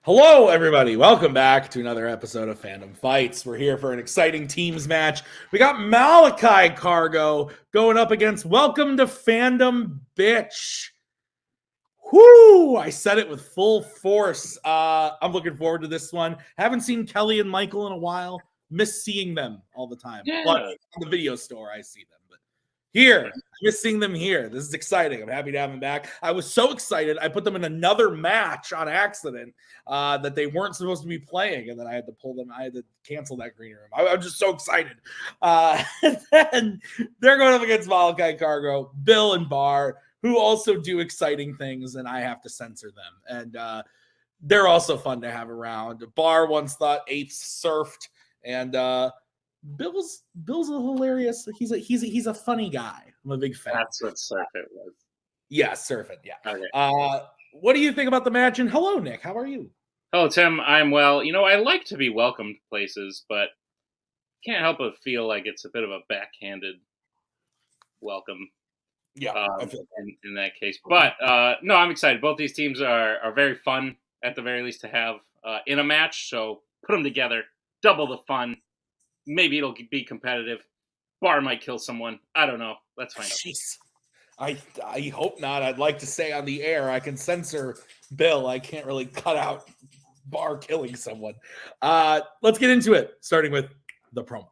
Hello, everybody. Welcome back to another episode of Fandom Fights. We're here for an exciting teams match. We got Molokai Cargo going up against Welcome to Fandom Bitch. Whoo! I said it with full force. I'm looking forward to this one. Haven't seen Kelly and Michael in a while. Miss seeing them all the time. Yeah. But in the video store, I see them. But here, miss seeing them here. This is exciting. I'm happy to have them back. I was so excited. I put them in another match on accident that they weren't supposed to be playing, and then I had to pull them. I had to cancel that green room. I'm just so excited. And they're going up against Molokai Cargo, Bill and Bar, who also do exciting things, and I have to censor them. And they're also fun to have around. Bar once thought apes surfed, and Bill's a hilarious. He's a funny guy. I'm a big fan. That's what Surf It was. Yeah, surf it. Yeah. Okay. What do you think about the match? And hello, Nick. How are you? Hello, Tim. I'm well. You know, I like to be welcomed places, but can't help but feel like it's a bit of a backhanded welcome. Yeah, I feel in that case. But no, I'm excited. Both these teams are very fun, at the very least, to have in a match. So put them together, double the fun. Maybe it'll be competitive. Bar might kill someone. I don't know. Let's find out. Jeez. I hope not. I'd like to say on the air I can censor Bill. I can't really cut out Bar killing someone. Let's get into it, starting with the promos.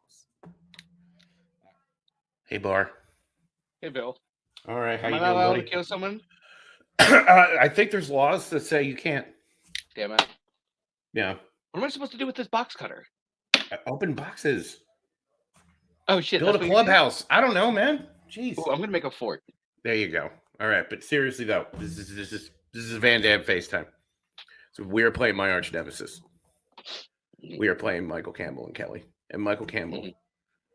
Hey, Bar. Hey, Bill. All right, how Am you I not doing, allowed buddy? to kill someone? I think there's laws that say you can't. Damn it. Yeah. What am I supposed to do with this box cutter? Open boxes. Oh, shit. Build a that's what you do? clubhouse. I don't know, man. Jeez. Ooh, I'm going to make a fort. There you go. All right, but seriously though, this is Van Dam FaceTime. So we are playing my arch nemesis. We are playing Michael Campbell and Kelly, and Michael Campbell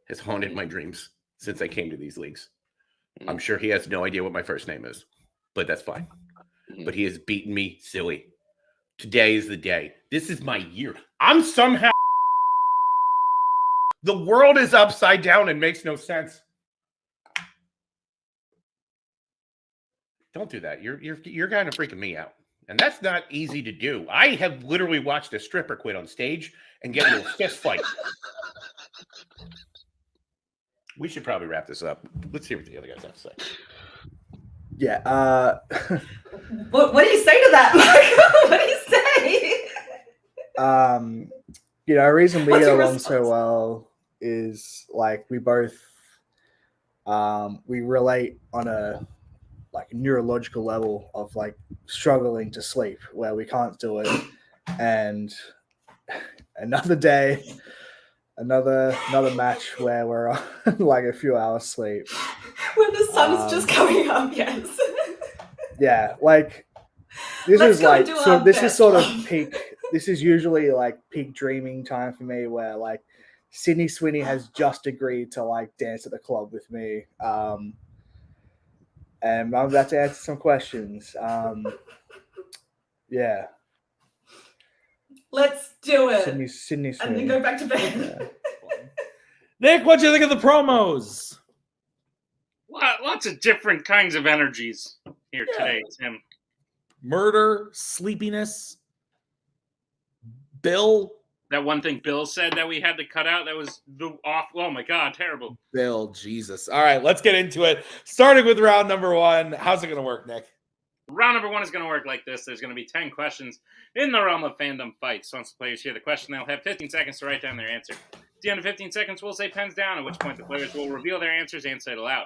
has haunted my dreams since I came to these leagues. I'm sure he has no idea what my first name is, but that's fine. But he has beaten me silly. Today is the day. This is my year. I'm somehow. The world is upside down and makes no sense. Don't do that. You're kind of freaking me out. And that's not easy to do. I have literally watched a stripper quit on stage and get into a fist fight. We should probably wrap this up. Let's hear what the other guys have to say. Yeah. What do you say to that, Michael? What do you say? The reason we What's get your along so response? well is like we both we relate on a neurological level of like struggling to sleep where we can't do it, and another day, another match where we're on like a few hours sleep. When the sun's just coming up, yes. Yeah, like this Let's is go like do so. our This is best sort of one. peak. This is usually like peak dreaming time for me, where like Sydney Sweeney has just agreed to like dance at the club with me, and I'm about to answer some questions. Yeah, Let's do it. Sydney And Sweeney. then go back to bed. Nick, what do you think of the promos? Lots of different kinds of energies here today, Tim. Murder, sleepiness. Bill. That one thing Bill said that we had to cut out, that was the off. Oh, my God, terrible. Bill, Jesus. All right, let's get into it. Starting with round number one. How's it going to work, Nick? Round number one is going to work like this. There's going to be 10 questions in the realm of fandom fights. Once the players hear the question, they'll have 15 seconds to write down their answer. At the end of 15 seconds, we'll say pens down, at which point the players will reveal their answers and say it aloud.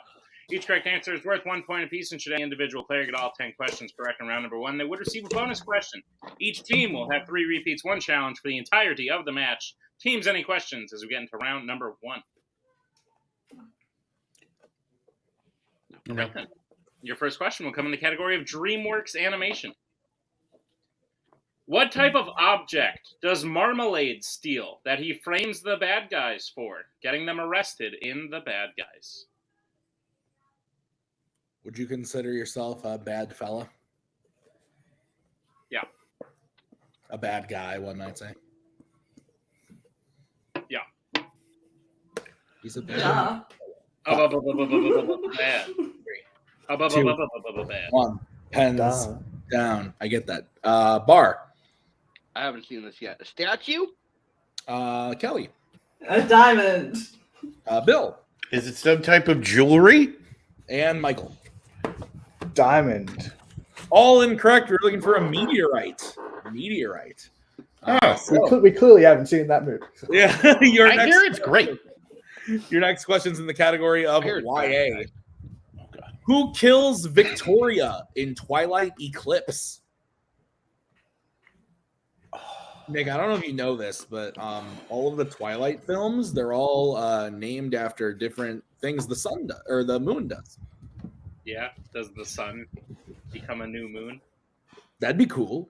Each correct answer is worth 1 point apiece, and should any individual player get all 10 questions correct in round number one, they would receive a bonus question. Each team will have 3 repeats, 1 challenge for the entirety of the match. Teams, any questions as we get into round number one? No. Your first question will come in the category of DreamWorks animation. What type of object does Marmalade steal that he frames the bad guys for, getting them arrested in The Bad Guys? Would you consider yourself a bad fella? Yeah. A bad guy, one might say. Yeah. He's a bad Duh. Bad. Bad. one. Pens Duh. down. I get that. Bar. I haven't seen this yet. A statue? Kelly. A diamond. Bill. Is it some type of jewelry? And Michael. Diamond. All incorrect. We're looking for a meteorite. Meteorite. We clearly haven't seen that movie. Yeah, I hear it's great. Your next question's in the category of I hear it's YA. bad. Oh, God. Who kills Victoria in Twilight Eclipse? Nick, I don't know if you know this, but all of the Twilight films, they're all named after different things the sun does, or the moon does. Yeah. Does the sun become a new moon? That'd be cool.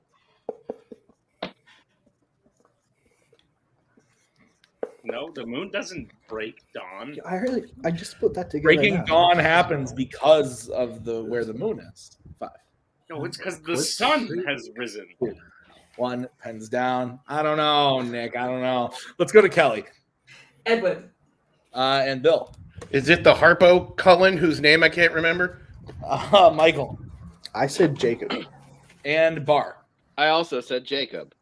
No, the moon doesn't break dawn. I just put that together. Breaking now. dawn happens because of where the moon is. 5. No, it's because the sun has risen. 1, pens down. I don't know, Nick. I don't know. Let's go to Kelly. Edward. And Bill. Is it the Harpo Cullen whose name I can't remember? Michael. I said Jacob. And Bar. I also said Jacob.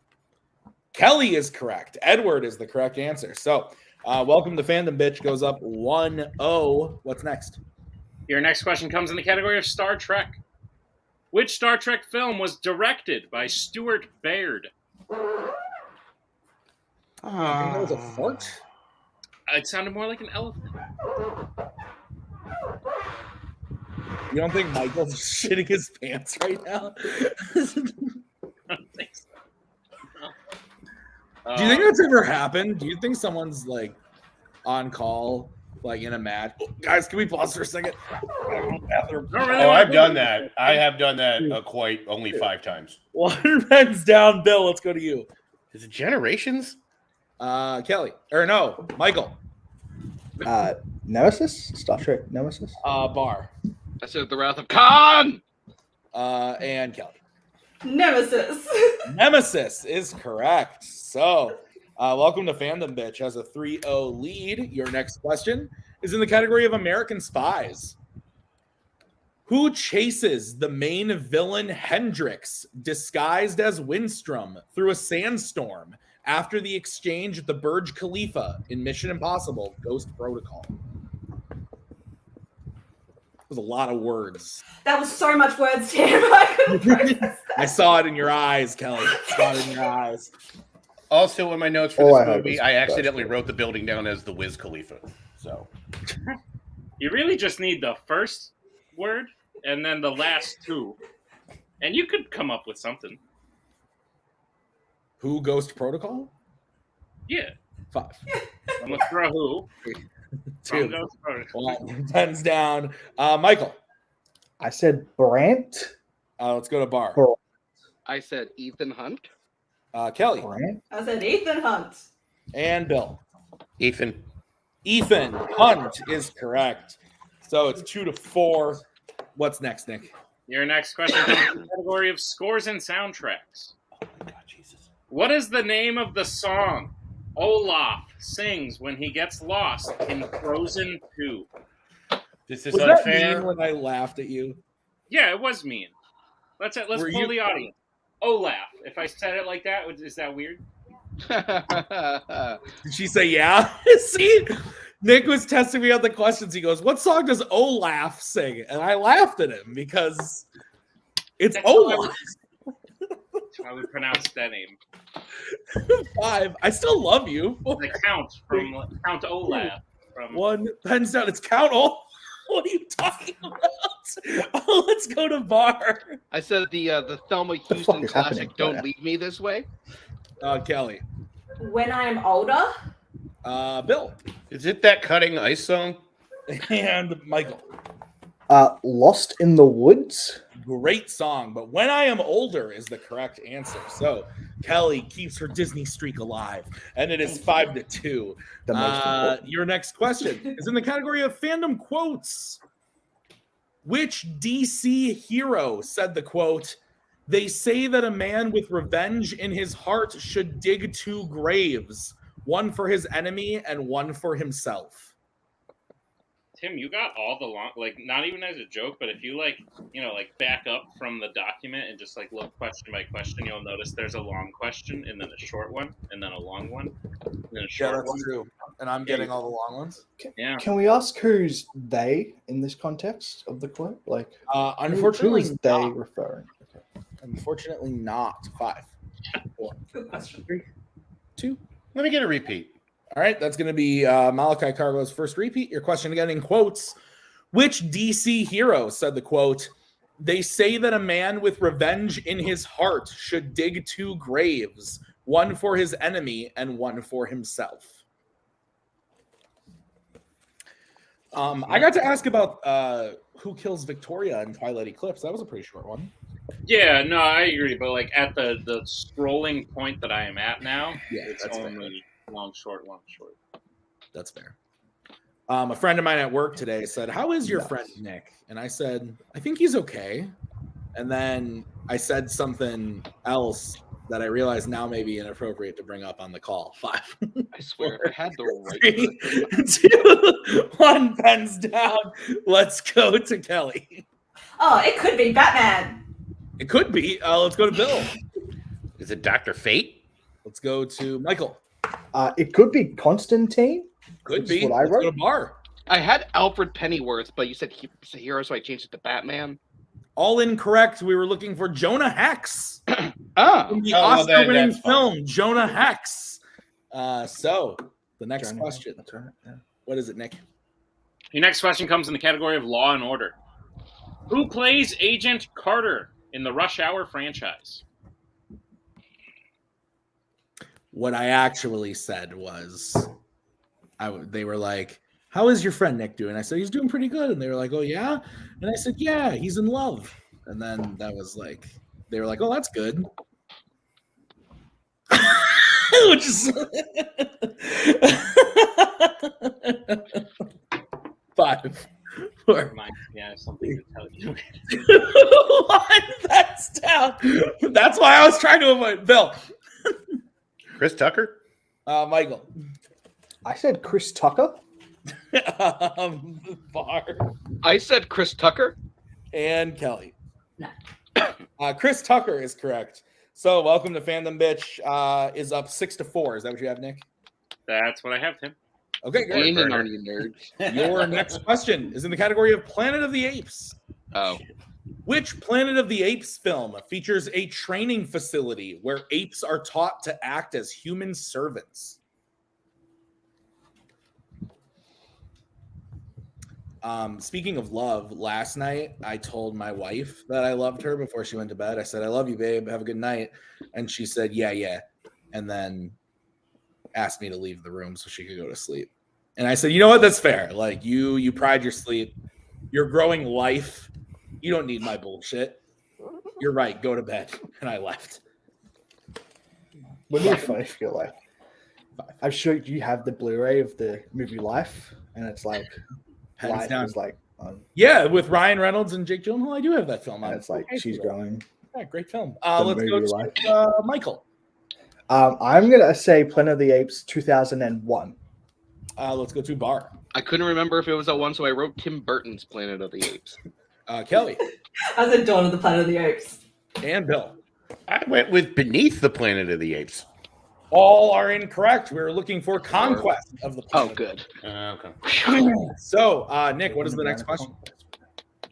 Kelly is correct. Edward is the correct answer. So, welcome to Fandom, bitch. Goes up 1-0. What's next? Your next question comes in the category of Star Trek. Which Star Trek film was directed by Stuart Baird? I think that was a fart. It sounded more like an elephant. You don't think Michael's shitting his pants right now? I don't think so. Do you think that's ever happened? Do you think someone's like on call, like in a match? Guys, can we pause for a second? Oh, I've done that. I have done that quite only 5 times. 1 pens down. Bill, let's go to you. Is it Generations? Kelly. Or no, Michael. Nemesis? Star Trek Nemesis? Bar. I said The Wrath of Khan! And Kelly. Nemesis. Nemesis is correct. So, welcome to Fandom, bitch. Has a 3-0 lead. Your next question is in the category of American Spies. Who chases the main villain Hendrix, disguised as Windstrom, through a sandstorm after the exchange at the Burj Khalifa in Mission Impossible: Ghost Protocol? That was a lot of words. That was so much words, Tim. I couldn't process that. I saw it in your eyes, Kelly. I saw it in your eyes. Also, in my notes for All I this had movie, was I accidentally Ghost. wrote the building down as the Wiz Khalifa. So, You really just need the first word and then the last 2. And you could come up with something. Who Ghost Protocol? Yeah. 5. I'm going to throw who. 2. Ghost Protocol. 1. Pens down. Michael. I said Brant. Let's go to Bar. I said Ethan Hunt. Kelly. Brant? I said Ethan Hunt. And Bill. Ethan. Ethan Hunt is correct. So it's 2-4. What's next, Nick? Your next question comes in the category of scores and soundtracks. Oh my God, Jesus. What is the name of the song Olaf sings when he gets lost in Frozen 2? This is Was that unfair. mean when I laughed at you? Yeah, it was mean. Let's Were pull you- the audience. Olaf. If I said it like that, is that weird? Did she say yeah? See? Nick was testing me on the questions. He goes, "What song does Olaf sing?" And I laughed at him because it's That's how I Olaf. That's how I would pronounce that name. 5. I still love you. The Count from Count Olaf. From 1 pens down. It's Count Olaf. What are you talking about? Oh, let's go to Bar. I said the Thelma fuck Houston is classic happening? Don't Leave Me This Way. Kelly. When I am older. Bill. Is it that Cutting Ice song? And Michael. Lost in the Woods. Great song, but When I Am Older is the correct answer. So Kelly keeps her Disney streak alive, and it is 5-2. The most important. Your next question is in the category of fandom quotes. Which DC hero said the quote, "They say that a man with revenge in his heart should dig 2 graves, one for his enemy and one for himself"? Tim, you got all the long, like, not even as a joke, but if you, like, you know, like, back up from the document and just, like, look question by question, you'll notice there's a long question, and then a short one, and then a long one, and then a Yeah, short that's one. true. And I'm getting all the long ones. Yeah. Can we ask who's they in this context of the quote? Like, Unfortunately, who is they not. referring? Okay. Unfortunately, not. 5, 4, Good question. 3, 2. Let me get a repeat. All right, that's going to be Molokai Cargo's first repeat. Your question again in quotes. Which DC hero said the quote, "They say that a man with revenge in his heart should dig 2 graves, one for his enemy and one for himself"? I got to ask about who kills Victoria in Twilight Eclipse. That was a pretty short one. Yeah, no, I agree. But, like, at the scrolling point that I am at now, Yeah, it's that's fair. only long, short, long, short. That's fair. A friend of mine at work today said, "How is your Nice. friend Nick?" And I said, "I think he's okay." And then I said something else that I realize now may be inappropriate to bring up on the call. 5, I swear, I had the right. 3, 2, 1, pens down. Let's go to Kelly. Oh, it could be Batman. It could be. Let's go to Bill. Is it Dr. Fate? Let's go to Michael. It could be Constantine. Could That's be. what I Let's go wrote. to Bar. I had Alfred Pennyworth, but you said he was a hero, so I changed it to Batman. All incorrect. We were looking for Jonah Hex. Oh, From the Oh, well, Oscar-winning that's fine. film Jonah Hex. So the next Johnny, question. That's right. Yeah. What is it, Nick? Your next question comes in the category of Law and Order. Who plays Agent Carter in the Rush Hour franchise? What I actually said was, they were like, "How is your friend Nick doing?" I said, "He's doing pretty good." And they were like, "Oh yeah?" And I said, "Yeah, he's in love." And then that was like, they were like, "Oh, that's good." Which is 5, 4, Reminds me, I have something to tell you. 1. That's down. That's why I was trying to avoid Bill. Chris Tucker? Michael. I said Chris Tucker. Bar. I said Chris Tucker. And Kelly. No. Chris Tucker is correct. So welcome to Fandom, bitch. Is up 6-4. Is that what you have, Nick? That's what I have, Tim. Okay, great. Gaining on you nerds. Your next question is in the category of Planet of the Apes. Oh, Which Planet of the Apes film features a training facility where apes are taught to act as human servants? Speaking of love, last night I told my wife that I loved her before she went to bed. I said, "I love you, babe. Have a good night." And she said, "Yeah, yeah." And then asked me to leave the room so she could go to sleep. And I said, "You know what? That's fair. Like you pride your sleep. You're growing life. You don't need my bullshit. You're right. Go to bed." And I left. Wouldn't it be funny if you're like, I'm sure you have the Blu-ray of the movie Life, and it's like Hands Life down. is like on, Yeah, with Ryan Reynolds and Jake Gyllenhaal, I do have that film. and it's like she's growing. Yeah, great film. The Let's go movie to Life. Michael. I'm gonna say Planet of the Apes 2001. Let's go to Bar. I couldn't remember if it was that one, so I wrote Tim Burton's Planet of the Apes. Kelly I said Dawn of the Planet of the Apes. and Bill. I went with Beneath the Planet of the Apes. All are incorrect. We were looking for Conquest of the Oh, Planet. good. Okay. So, Nick, what is the next question?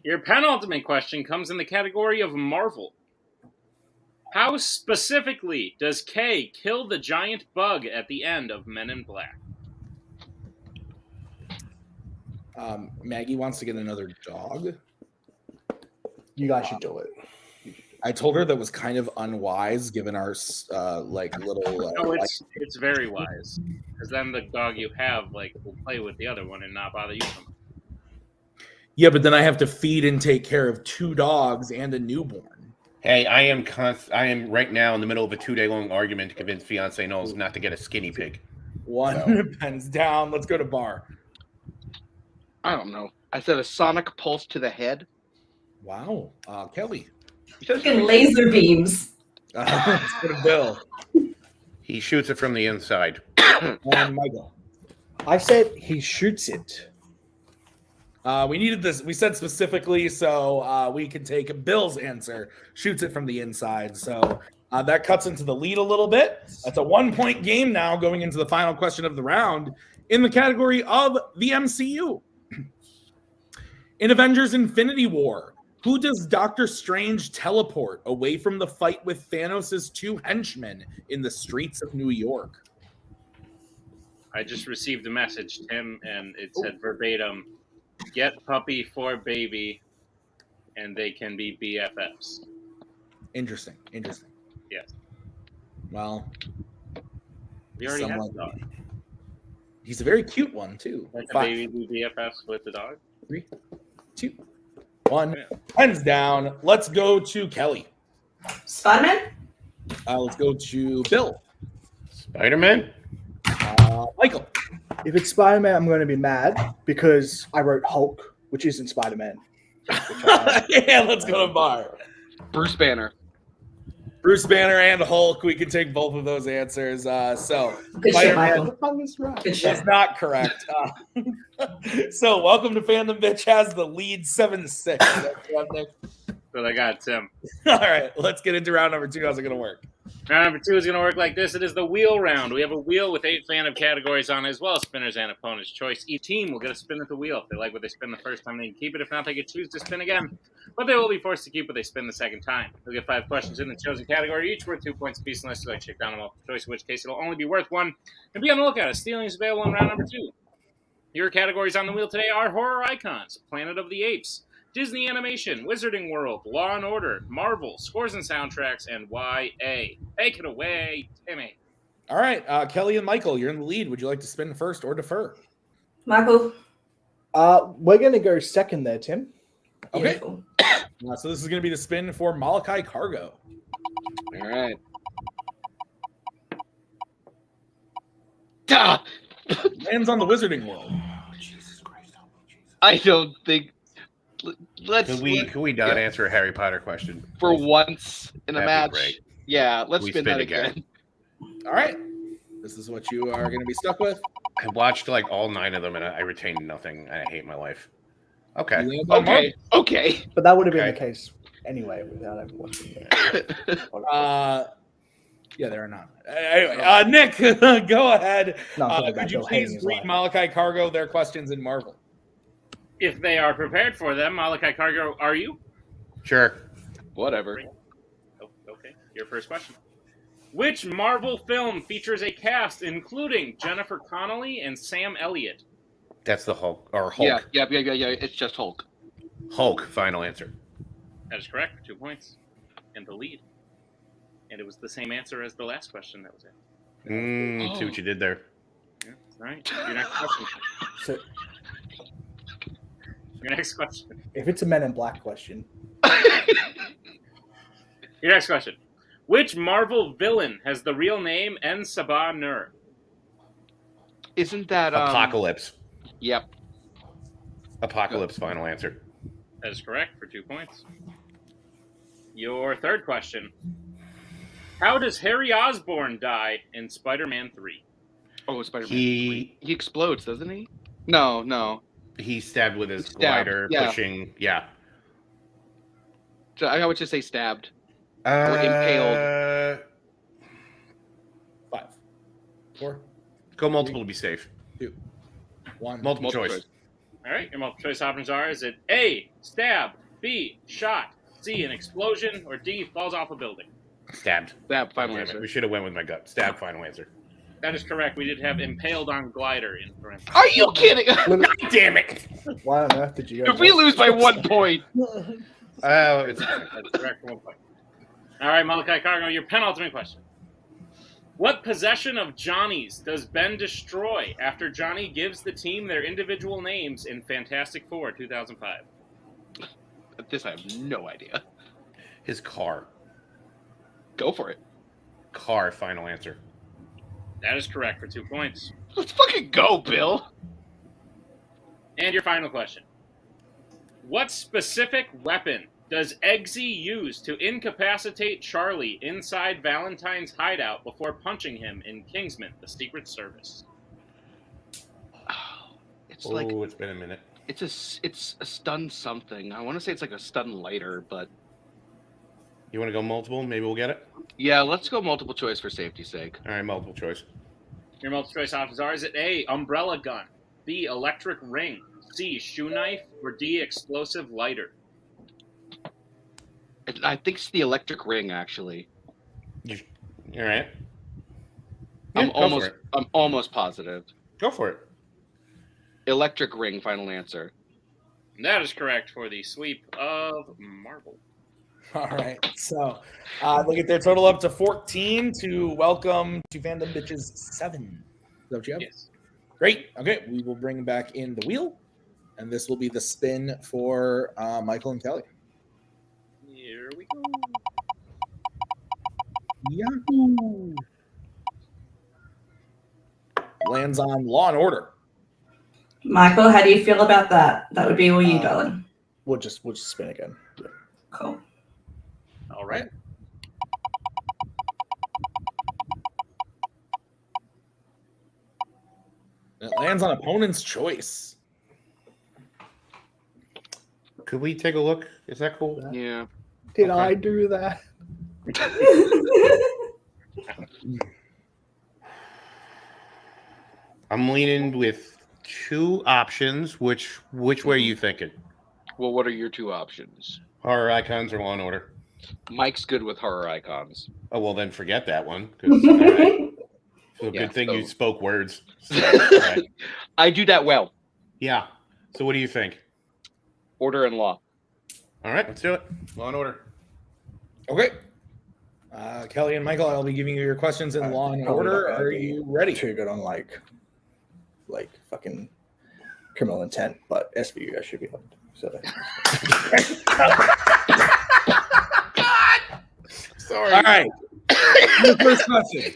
Your penultimate question comes in the category of Marvel. How specifically does Kay kill the giant bug at the end of Men in Black? Maggie wants to get another dog. You guys should do it. I told her that was kind of unwise given our little. No, it's very wise, because then the dog you have will play with the other one and not bother you so much. Yeah, but then I have to feed and take care of 2 dogs and a newborn. Hey, I am right now in the middle of a 2-day-long argument to convince fiance Knowles not to get a skinny pig. 1 pens down. Let's go to Bar. I don't know. I said a sonic pulse to the head. Wow, Kelly. Fucking laser beams. Let's go to Bill He shoots it from the inside. and Michael. I said he shoots it. We needed this. We said specifically so we can take Bill's answer. Shoots it from the inside. So that cuts into the lead a little bit. That's a 1-point game now going into the final question of the round in the category of the MCU. In Avengers Infinity War, who does Doctor Strange teleport away from the fight with Thanos' 2 henchmen in the streets of New York? I just received a message, Tim, and it said verbatim, "Get puppy for baby, and they can be BFFs." Interesting. Yes. Well, We already have someone- the dog. he's a very cute one too. Let the 5, baby be BFFs with the dog. 3, 2, 1. Yeah. Pens down. Let's go to Kelly. Spider-Man? Let's go to Bill. Spider-Man? Michael. If it's Spider-Man, I'm going to be mad because I wrote Hulk, which isn't Spider-Man. Yeah, let's go to Bar. Bruce Banner. Bruce Banner and Hulk. We can take both of those answers. So Good shit, Michael. I was right. Good shit. that's not correct. So welcome to Fandom. Bitch has the lead 7-6. So I got Tim. All right, let's get into round number 2. How's it going to work? Round number 2 is going to work like this. It is the wheel round. We have a wheel with 8 Fandom categories on it, as well as spinners and opponent's choice. Each team will get a spin at the wheel. If they like what they spin the first time, they can keep it. If not, they can choose to spin again. But they will be forced to keep what they spin the second time. They'll get 5 questions in the chosen category, each worth 2 points apiece, unless you like to check down a multiple choice, in which case it'll only be worth 1. And be on the lookout. A stealing is available in round number 2. Your categories on the wheel today are horror icons, Planet of the Apes, Disney Animation, Wizarding World, Law and Order, Marvel, Scores and Soundtracks, and YA. Take it away, Timmy. All right, Kelly and Michael, you're in the lead. Would you like to spin first or defer? Michael? We're going to go second there, Tim. Okay. Beautiful. So this is going to be the spin for Molokai Cargo. All right. Duh! Lands on the Wizarding World. I don't think. Let's Could we not answer a Harry Potter question? for once in a That'd be match. great. Yeah, let's We spin spin that again. again. All right. This is what you are going to be stuck with. I watched like all 9 of them and I retained nothing. I hate my life. Okay. You land on Okay. Okay. But that would have been Okay. the case anyway without ever watching it. Yeah, there are none. Anyway, Nick, go ahead. No, I'm talking about Could you Bill hating please his read life. Molokai Cargo their questions in Marvel? If they are prepared for them, Molokai Cargo, are you? Sure. Whatever. Oh, okay. Your first question. Which Marvel film features a cast including Jennifer Connelly and Sam Elliott? That's the Hulk. Or Hulk. Yeah. It's just Hulk. Hulk, final answer. That is correct for 2 points. And the lead. And it was the same answer as the last question that was it. See what you did there. Yeah, all right. Your next question. So Your next question. if it's a Men in Black question, Your next question. Which Marvel villain has the real name En Sabah Nur? Isn't that Apocalypse. Yep. Apocalypse, final answer. That is correct for 2 points. Your third question. How does Harry Osborn die in Spider-Man 3? Oh, Spider-Man. He He explodes, doesn't he? No. he stabbed with his Stabbed, glider, yeah. pushing. Yeah. So I would just say stabbed. impaled. 5, 4, Go multiple to be safe. 2, 1. Multiple Multiple choice. choice. All right, your multiple choice options are: is it A, stab, B, shot, C, an explosion, or D, falls off a building? Stabbed. That final Damn it. answer. We should have went with my gut. Stab, final answer. That is correct. We did have impaled on glider in parentheses. Are you kidding? Damn it! why on earth did you go? If we lose by 1 point, Oh, it's That's correct for 1 point. All right, Molokai Cargo, your penultimate question. What possession of Johnny's does Ben destroy after Johnny gives the team their individual names in Fantastic Four 2005? this I have no idea. his car. Go for it. Car, final answer. That is correct for 2 points. Let's fucking go, Bill. And your final question. What specific weapon does Eggsy use to incapacitate Charlie inside Valentine's hideout before punching him in Kingsman, The Secret Service? It's like Oh, it's been a minute. It's a stun something. I want to say it's like a stun lighter, but You want to go multiple? Maybe we'll get it. yeah, let's go multiple choice for safety's sake. All right, multiple choice. Your multiple choice options are: is it A, umbrella gun, B, electric ring, C, shoe knife, or D, explosive lighter? I think it's the electric ring, actually. All right. I'm Yeah, go for it. almost positive. Go for it. Electric ring, final answer. And that is correct for the sweep of Marvel. All right. So they get their total up to 14 to welcome to Fandom Bitches 7. Is that what you have? Yes. Great. Okay. We will bring back in the wheel. And this will be the spin for Michael and Kelly. Here we go. Yahoo! Lands on Law and Order. Michael, how do you feel about that? That would be all you, darling. We'll just spin again. Yeah. Cool. All right. It lands on opponent's choice. Could we take a look? Is that cool? Yeah. Did Okay. I do that? I'm leaning with two options. Which way are you thinking? Well, what are your two options? Horror icons or Law and Order? Mike's good with horror icons. Oh well, then forget that one. 'Cause, all right. So Yeah, good thing you so- spoke words. So, all right. I do that well. Yeah. So what do you think? Order and law. All right, let's do it. Law and Order. Okay. Kelly and Michael, I'll be giving you your questions in Law and Probably Order. not gonna Are be you ready? Too good on like fucking criminal intent, but SVU I should be able to. So Sorry. All right. The first question.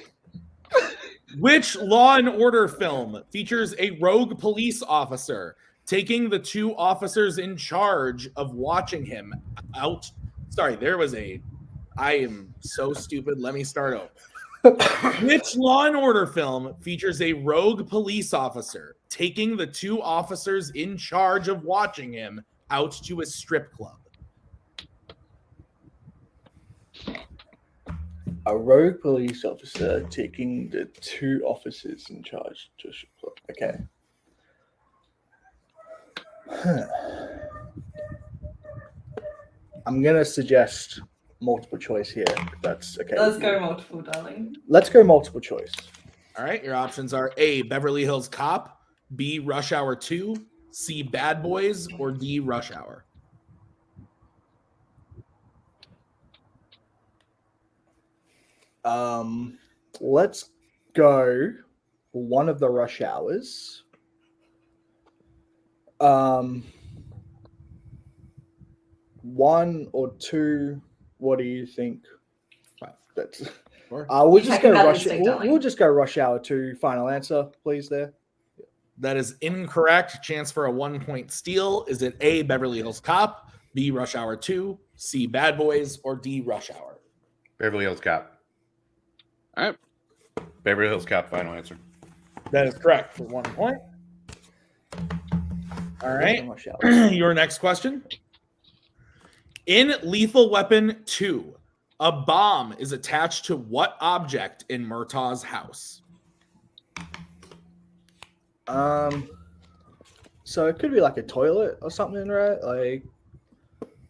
Which Law and Order film features a rogue police officer taking the two officers in charge of watching him out? Sorry, I am so stupid. Let me start over. Which Law and Order film features a rogue police officer taking the two officers in charge of watching him out to a strip club? a rogue police officer taking the two officers in charge to okay. I'm gonna suggest multiple choice here. If that's okay. Let's go multiple, darling. Let's go multiple choice. All right, your options are A, Beverly Hills Cop, B, Rush Hour 2, C, Bad Boys, or D, Rush Hour. Let's go one of the Rush Hours. One or two. What do you think? That's. We'll just go Rush. We'll just go Rush Hour 2. Final answer, please. There. That is incorrect. Chance for a 1-point steal. Is it A, Beverly Hills Cop, B, Rush Hour 2, C, Bad Boys, or D, Rush Hour? Beverly Hills Cop. All right. Beverly Hills Cop, final answer. That is correct for 1 point. All right. Rush Hour. Your next question. In Lethal Weapon 2, a bomb is attached to what object in Murtaugh's house? So it could be like a toilet or something, right? Like,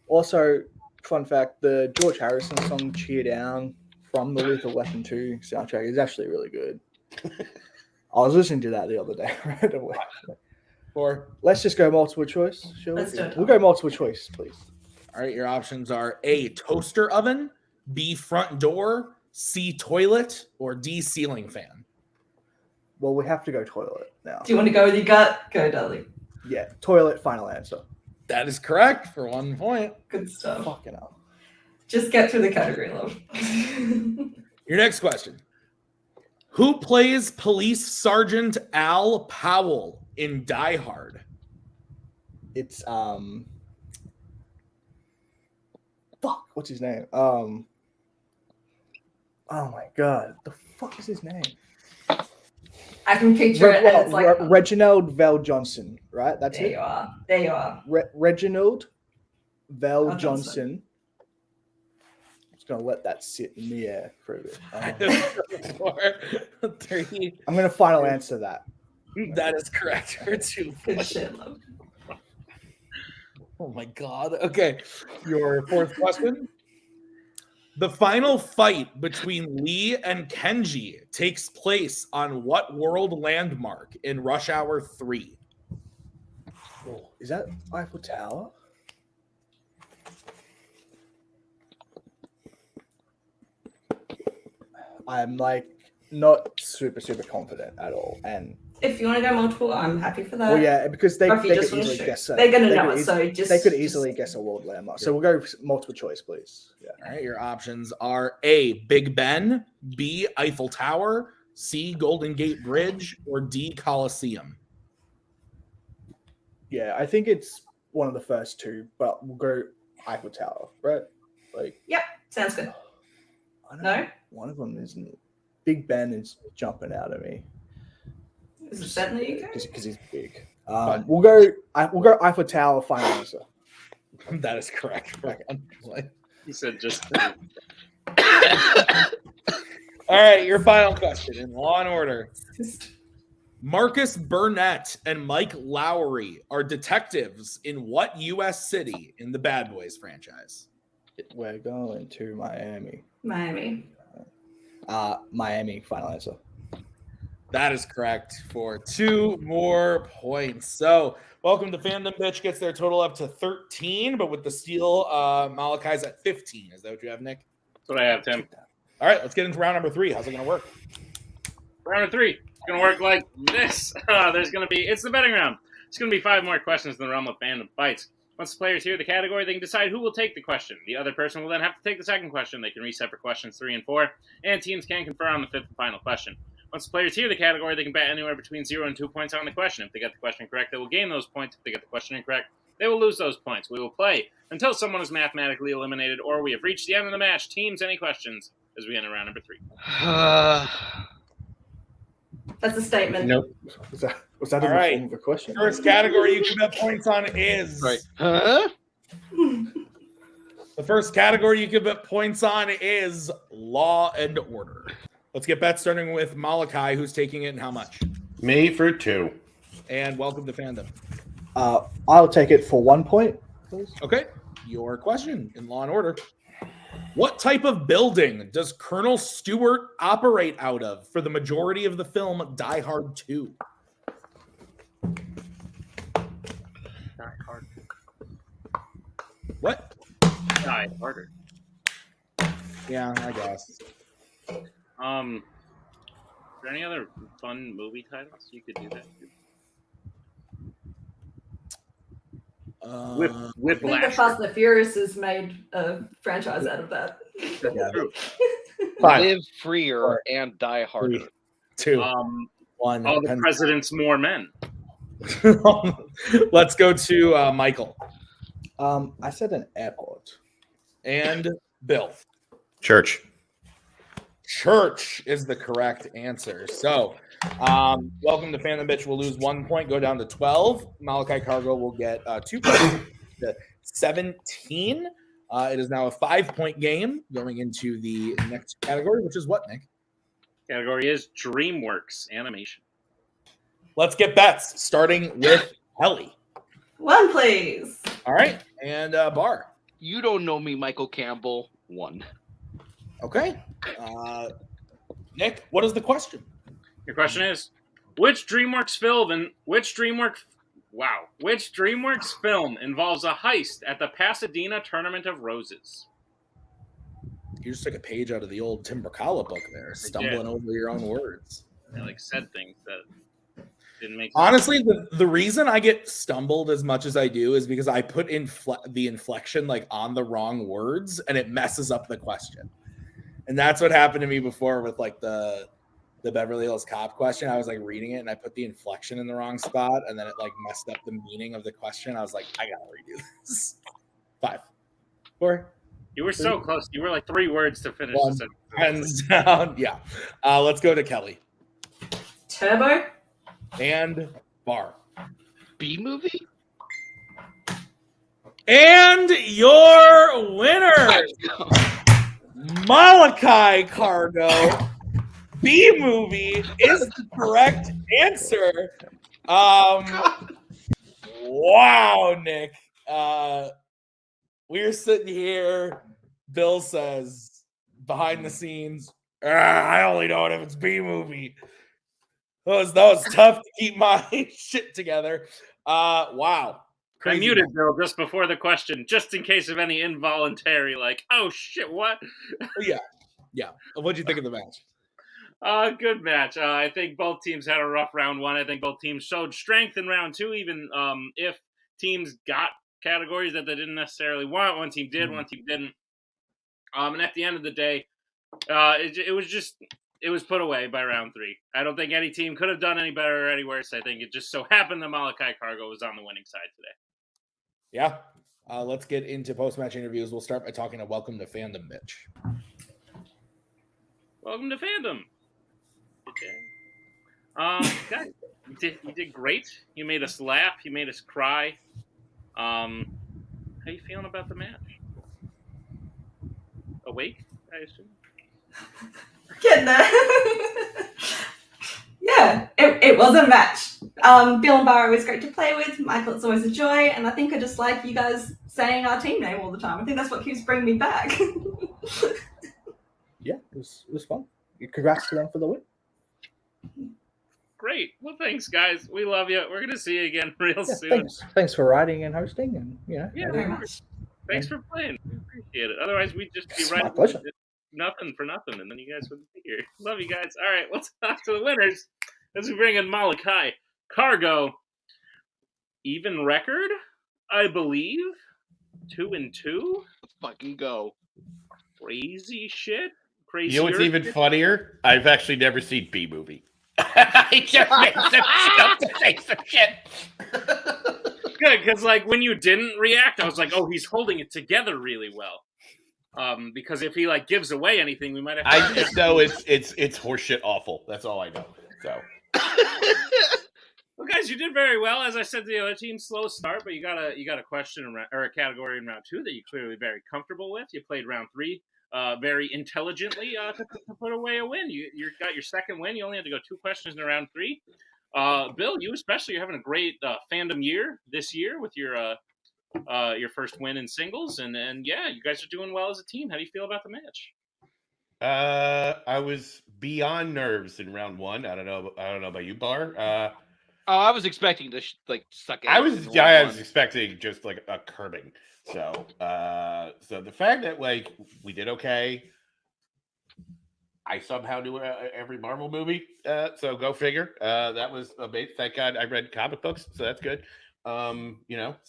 also, fun fact: the George Harrison song "Cheer Down" from the Lethal Weapon 2 soundtrack is actually really good. I was listening to that the other day. Right away. Or Let's just go multiple choice. Shall we? Let's do it. We'll go multiple choice, please. all right, your options are A, toaster oven, B, front door, C, toilet, or D, ceiling fan. Well, we have to go toilet now. Do you want to go with your gut? Go, darling. Yeah, toilet. Final answer. That is correct for 1 point. Good stuff. Fucking hell. Just get through the category, love. Your next question. Who plays Police Sergeant Al Powell in Die Hard? It's Fuck. What's his name? Oh my god. The fuck is his name? I can picture it, and it's like Reginald Vell Johnson, right? That's there it. you are. There you are. Reginald Vell Vell Johnson. I'm just gonna let that sit in the air for a bit. 4, 3. I'm gonna final answer that. That is correct for 2 Good points. shit, love. Oh my god. Okay. Your fourth question. The final fight between Lee and Kenji takes place on what world landmark in Rush Hour 3? Oh, is that Eiffel Tower? I'm like not super confident at all, and If you want to go multiple, I'm happy for that. well, yeah, because they Or if you could just wanna easily shoot. guess They're gonna know could it, so just they could easily guess a world landmark. So we'll go multiple choice, please. Yeah. All right, your options are A, Big Ben, B, Eiffel Tower, C, Golden Gate Bridge, or D, Coliseum. Yeah, I think it's one of the first two, but we'll go Eiffel Tower, right? Like, Yep, sounds good. I don't No? know. One of them isn't. Big Ben is jumping out at me Is it set in the UK? because he's big. We'll go Eiffel Tower. Final answer. That is correct. He said just. All right, your final question in Law and Order. Marcus Burnett and Mike Lowry are detectives in what U.S. city in the Bad Boys franchise? We're going to Miami. Miami. Miami. Final answer. That is correct for 2 more points. So, welcome to Fandom. Bitch gets their total up to 13, but with the steal, Molokai's at 15. Is that what you have, Nick? That's what I have, Tim. All right, let's get into round number 3. How's it going to work? Round of 3. It's going to work like this. It's the betting round. It's going to be 5 more questions in the realm of Fandom fights. Once the players hear the category, they can decide who will take the question. The other person will then have to take the second question. They can reset for questions 3 and 4, and teams can confer on the 5th and final question. Once the players hear the category, they can bet anywhere between 0 and 2 points on the question. If they get the question correct, they will gain those points. If they get the question incorrect, they will lose those points. We will play until someone is mathematically eliminated or we have reached the end of the match. Teams, any questions as we enter round number 3? That's a statement. Nope. Was that All in the right. form of a question? First category you can bet points on is Right. Huh? the first category you can bet points on is Law and Order. Let's get bets starting with Molokai, who's taking it and how much? Me for 2. And welcome to Fandom. I'll take it for 1 point, please. Okay, your question in Law and Order. What type of building does Colonel Stewart operate out of for the majority of the film Die Hard 2? Die Hard. What? Die Harder. Yeah, I guess. Is there any other fun movie titles you could do that to? I think the Whiplash. Fast and the Furious has made a franchise out of that. Yeah. True. 5, Live freer and die harder. 2, 1. All the President's More Men. Let's go to Michael I said an airport. and Bill. Church. Church is the correct answer. So, welcome to Fandom Bitch. We'll lose 1 point, go down to 12. Molokai Cargo will get 2 points to 17. It is now a 5-point game going into the next category, which is what, Nick? Category is DreamWorks Animation. Let's get bets, starting with Helly. 1, please. All right, and Bar. You don't know me, Michael Campbell. 1. Okay. Nick, what is the question? Your question is, which DreamWorks film involves a heist at the Pasadena Tournament of Roses? You just took a page out of the old Tim Bracala book there, stumbling over your own words. I said things that didn't make sense. Honestly, the reason I get stumbled as much as I do is because I put the inflection on the wrong words and it messes up the question. And that's what happened to me before with the Beverly Hills Cop question. I was reading it and I put the inflection in the wrong spot and then it messed up the meaning of the question. I was like, I gotta redo this. 5, 4. You were so close. You were 3 words to finish 1. the sentence. Hands down. Yeah. Let's go to Kelly. Turbo. And Bar. B movie? And your winner, Molokai Cargo. B movie is the correct answer. Wow, Nick. We're sitting here. Bill says behind the scenes, I only know it if it's B movie. That was tough to keep my shit together. Wow. I muted Bill just before the question, just in case of any involuntary, like, oh shit, what? Yeah. What'd you think of the match? Good match. I think both teams had a rough round one. I think both teams showed strength in round two, even if teams got categories that they didn't necessarily want. One team did, one team didn't. And at the end of the day, it was put away by round three. I don't think any team could have done any better or any worse. I think it just so happened that Molokai Cargo was on the winning side today. Yeah. Let's get into post-match interviews. We'll start by talking to Welcome to Fandom, Mitch. Welcome to Fandom. Guys, you did great. You made us laugh. You made us cry. How you feeling about the match? Awake, I assume? Getting there. Yeah, it was a match. Bill and Barrow was great to play with. Michael, it's always a joy. And I think I just like you guys saying our team name all the time. I think that's what keeps bringing me back. Yeah, it was fun. Congrats to them for the win. Great. Well, thanks, guys. We love you. We're going to see you again real soon. Thanks for writing and hosting. And Yeah, very much. Thanks for playing. We appreciate it. Otherwise, we'd just be It's my writing pleasure. nothing for nothing, and then you guys wouldn't be here. Love you guys. All right, let's talk to the winners as we bring in Molokai Cargo. Even record, I believe. 2-2. Let's fucking go. Crazy shit. Crazy. You know what's even funnier? I've actually never seen B movie. I just made some shit up to say some shit. Good, because like when you didn't react, I was like, oh, he's holding it together really well. Because if he like gives away anything, we might have. I just know it's horseshit awful. That's all I know. So. Well, guys, you did very well. As I said to the other team, slow start, but you got a question or a category in round two that you're clearly very comfortable with. You played round three very intelligently to put away a win. You got your second win. You only had to go 2 questions in round three. Bill, you especially, you're having a great fandom year this year with your first win in singles, and yeah, you guys are doing well as a team. How do you feel about the match? I was beyond nerves in round one. I don't know about you, Bar. I was expecting to suck it. I was expecting just like a curbing. So the fact that like we did okay, I somehow knew every Marvel movie. So go figure. That was amazing. Thank God I read comic books, so that's good. So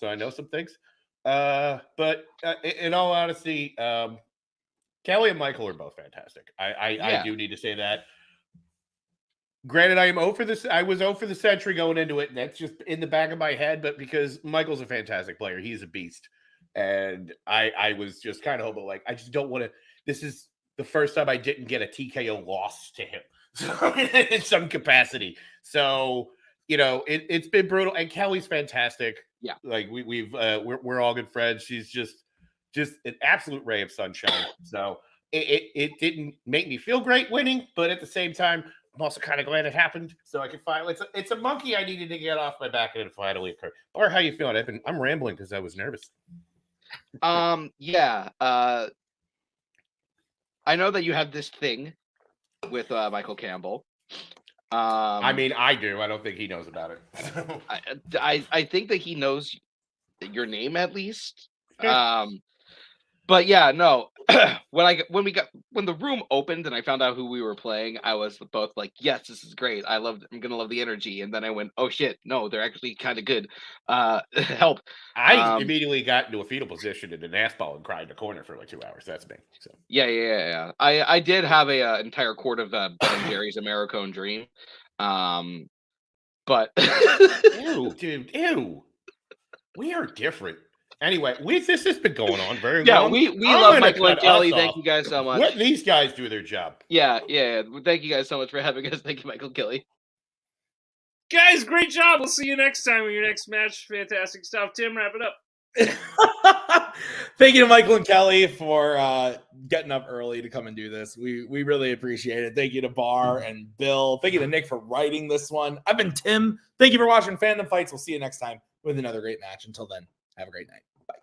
I know some things. But in all honesty, Kelly and Michael are both fantastic. I do need to say that. Granted, I was 0 for the century going into it, and that's just in the back of my head. But because Michael's a fantastic player, he's a beast, and I was just kind of hoping, like, I just don't want to. This is the first time I didn't get a TKO loss to him, so in some capacity. So it's been brutal, and Kelly's fantastic. Yeah, like we're all good friends. She's just an absolute ray of sunshine. So it didn't make me feel great winning, but at the same time, I'm also kind of glad it happened, so I could finally. It's a monkey I needed to get off my back, and it finally occurred. Or how you feeling? I'm rambling because I was nervous. Yeah. I know that you have this thing with Michael Campbell. I mean, I do. I don't think he knows about it. I think that he knows your name at least. But yeah, no. When the room opened and I found out who we were playing, I was both like, yes, this is great. I'm gonna love the energy. And then I went, oh shit, no, they're actually kind of good. Help. I immediately got into a fetal position in an ass ball and cried in the corner for like 2 hours. That's me. So Yeah. I did have a entire quart of Ben & Jerry's Americone Dream. But ew, dude, ew. We are different. Anyway, this has been going on very Yeah, long. we love Michael and Kelly. Thank you guys so much. Let these guys do their job. Yeah. Thank you guys so much for having us. Thank you, Michael Kelly. Guys, great job. We'll see you next time with your next match. Fantastic stuff. Tim, wrap it up. Thank you to Michael and Kelly for getting up early to come and do this. We really appreciate it. Thank you to Bar and Bill. Thank you to Nick for writing this one. I've been Tim. Thank you for watching Fandom Fights. We'll see you next time with another great match. Until then, have a great night. Bye.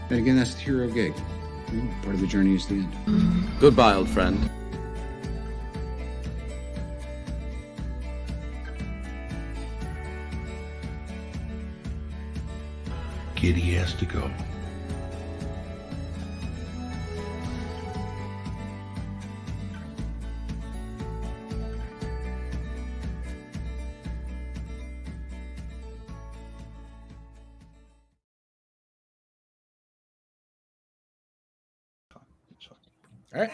And again, that's the hero gig. Part of the journey is the end. Goodbye, old friend. Kitty has to go. All right.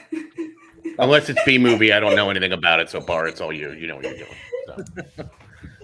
Unless it's B movie, I don't know anything about it. So Bar, it's all you. You know what you're doing. So.